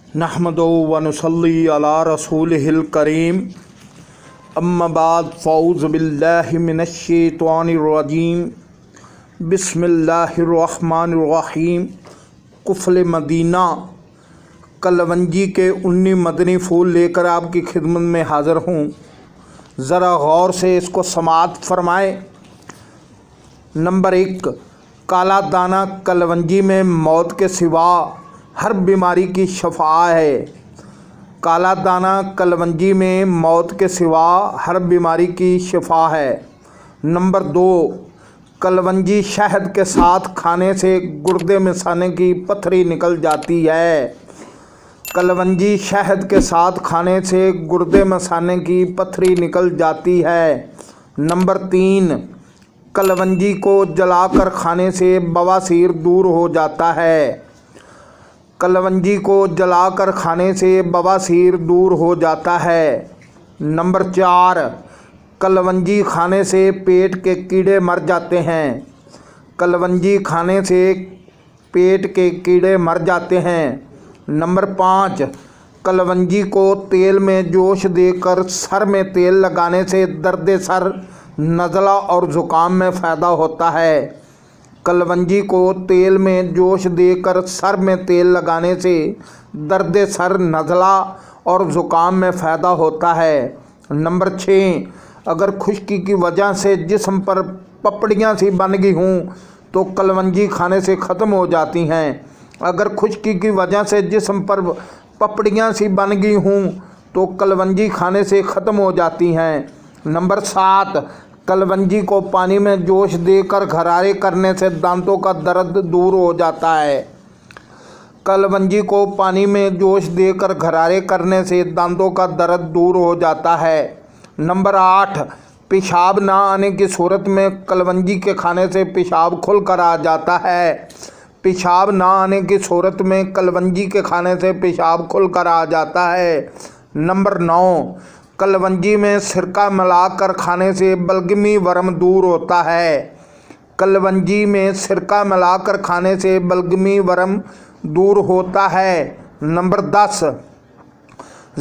नहमदु व नुसल्ली अला रसूलिहिल करीम अम्मा बाद फ़ऊज़ु बिल्लाहि मिनश्शैतानिर्रजीम बिस्मिल्लाहिर्रहमानिर्रहीम। कुफ़्ल मदीना कलवंजी के 19 मदनी फूल लेकर आपकी खिदमत में हाज़िर हूँ। ज़रा गौर से इसको समाअत फरमाएँ। नंबर 1, काला दाना कलवंजी में मौत के सिवा हर बीमारी की शफा है। काला दाना कलवंजी में मौत के सिवा हर बीमारी की शफा है। नंबर 2, कलवंजी शहद के साथ खाने से गुर्दे में साने की पथरी निकल जाती है। कलवंजी शहद के साथ खाने से गुर्दे में साने की पथरी निकल जाती है। नंबर 3, कलवंजी को जलाकर खाने से बवासीर दूर हो जाता है। कलवंजी को जलाकर खाने से बवासीर दूर हो जाता है। नंबर 4, कलवंजी खाने से पेट के कीड़े मर जाते हैं। कलवंजी खाने से पेट के कीड़े मर जाते हैं। नंबर 5, कलवंजी को तेल में जोश देकर सर में तेल लगाने से दर्द सर, नज़ला और ज़ुकाम में फ़ायदा होता है। कलवंजी को तेल में जोश देकर सर में तेल लगाने से दर्द सर, नज़ला और ज़ुकाम में फ़ायदा होता है। नंबर 6, अगर खुश्की की वजह से जिस्म पर पपड़ियाँ सी बन गई हों तो कलवंजी खाने से ख़त्म हो जाती हैं। अगर खुश्की की वजह से जिस्म पर पपड़ियाँ सी बन गई हों तो कलवंजी खाने से ख़त्म हो जाती हैं। नंबर 7, कलवंजी को पानी में जोश देकर घरारे करने से दांतों का दर्द दूर हो जाता है। कलवंजी को पानी में जोश देकर घरारे करने से दांतों का दर्द दूर हो जाता है। नंबर 8, पेशाब ना आने की सूरत में कलवंजी के खाने से पेशाब खुल कर आ जाता है। पेशाब ना आने की सूरत में कलवंजी के खाने से पेशाब खुल कर आ जाता है। नंबर 9, कलवंजी में सिरका मिलाकर खाने से बलगमी वर्म दूर होता है। कलवंजी में सिरका मिलाकर खाने से बलगमी वर्म दूर होता है। नंबर 10,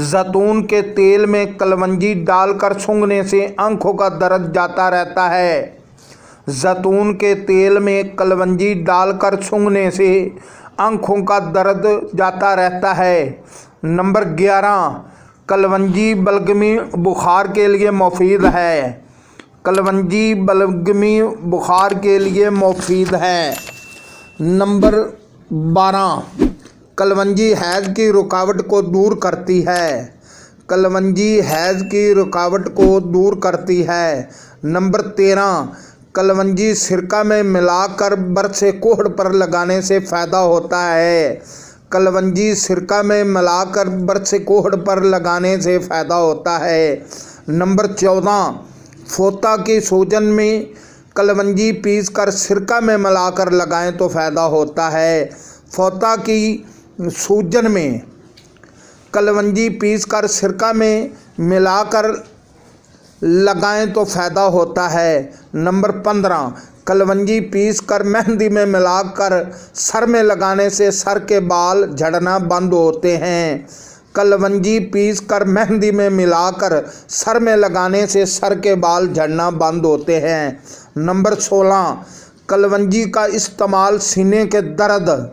जैतून के तेल में कलवंजी डालकर सूंघने से आँखों का दर्द जाता रहता है। जैतून के तेल में कलवंजी डालकर सूंघने से आँखों का दर्द जाता रहता है। नंबर 11, कलवंजी बलगमी बुखार के लिए मुफीद है। कलवंजी बलगमी बुखार के लिए मुफीद है। नंबर 12, कलवंजी हैज़ की रुकावट को दूर करती है। कलवंजी हैज़ की रुकावट को दूर करती है। नंबर 13, कलवंजी सिरका में मिलाकर बर्छ कोहड़ पर लगाने से फ़ायदा होता है। कलवंजी सिरका में मिलाकर बर्छ कोहड़ पर लगाने से फ़ायदा होता है। नंबर 14, फोता की सूजन में कलवंजी पीसकर सिरका में मिलाकर लगाएं तो फ़ायदा होता है। फोता की सूजन में कलवंजी पीसकर सिरका में मिलाकर लगाएं तो फ़ायदा होता है। नंबर 15, कलवंजी पीसकर मेहंदी में मिलाकर सर में लगाने से सर के बाल झड़ना बंद होते हैं। कलवंजी पीसकर मेहंदी में मिलाकर सर में लगाने से सर के बाल झड़ना बंद होते हैं। नंबर 16, कलवंजी का इस्तेमाल सीने के दर्द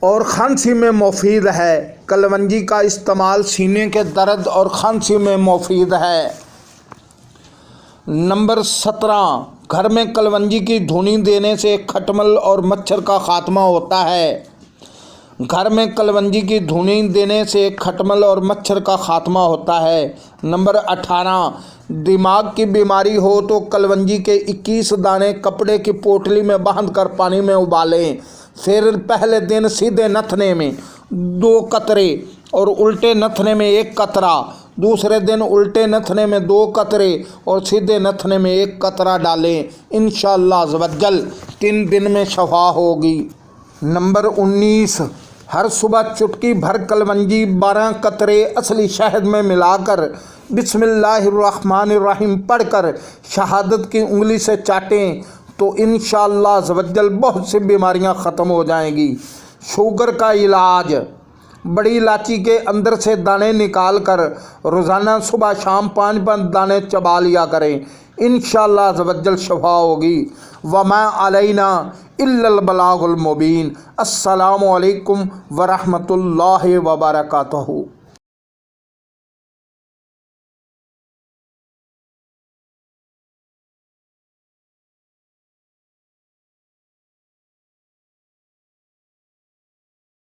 और खांसी में मुफीद है। कलवंजी का इस्तेमाल सीने के दर्द और खांसी में मुफीद है। नंबर 17, घर में कलवंजी की धुनी देने से खटमल और मच्छर का खात्मा होता है। घर में कलवंजी की धुनी देने से खटमल और मच्छर का खात्मा होता है। नंबर 18, दिमाग की बीमारी हो तो कलवंजी के 21 दाने कपड़े की पोटली में बांधकर पानी में उबालें। फिर पहले दिन सीधे नथने में 2 कतरे और उल्टे नथने में 1 कतरा, दूसरे दिन उल्टे नथने में 2 कतरे और सीधे नथने में 1 कतरा डालें। इंशाअल्लाह अज़्ज़वजल 3 दिन में शफा होगी। नंबर 19, हर सुबह चुटकी भर कलवंजी 12 कतरे असली शहद में मिलाकर बिस्मिल्लाहिर्रहमानिर्रहीम पढ़कर शहादत की उंगली से चाटें तो इंशाअल्लाह अज़्ज़वजल बहुत सी बीमारियां ख़त्म हो जाएंगी। शुगर का इलाज, बड़ी इलायची के अंदर से दाने निकाल कर रोज़ाना सुबह शाम 5-5 दाने चबा लिया करें, इंशाअल्लाह अज़्ज़वजल शफा होगी। वमा अलैना इल्लल बलागुल मुबीन। अस्सलामु अलैकुम व रहमतुल्लाहि व बरकातहू।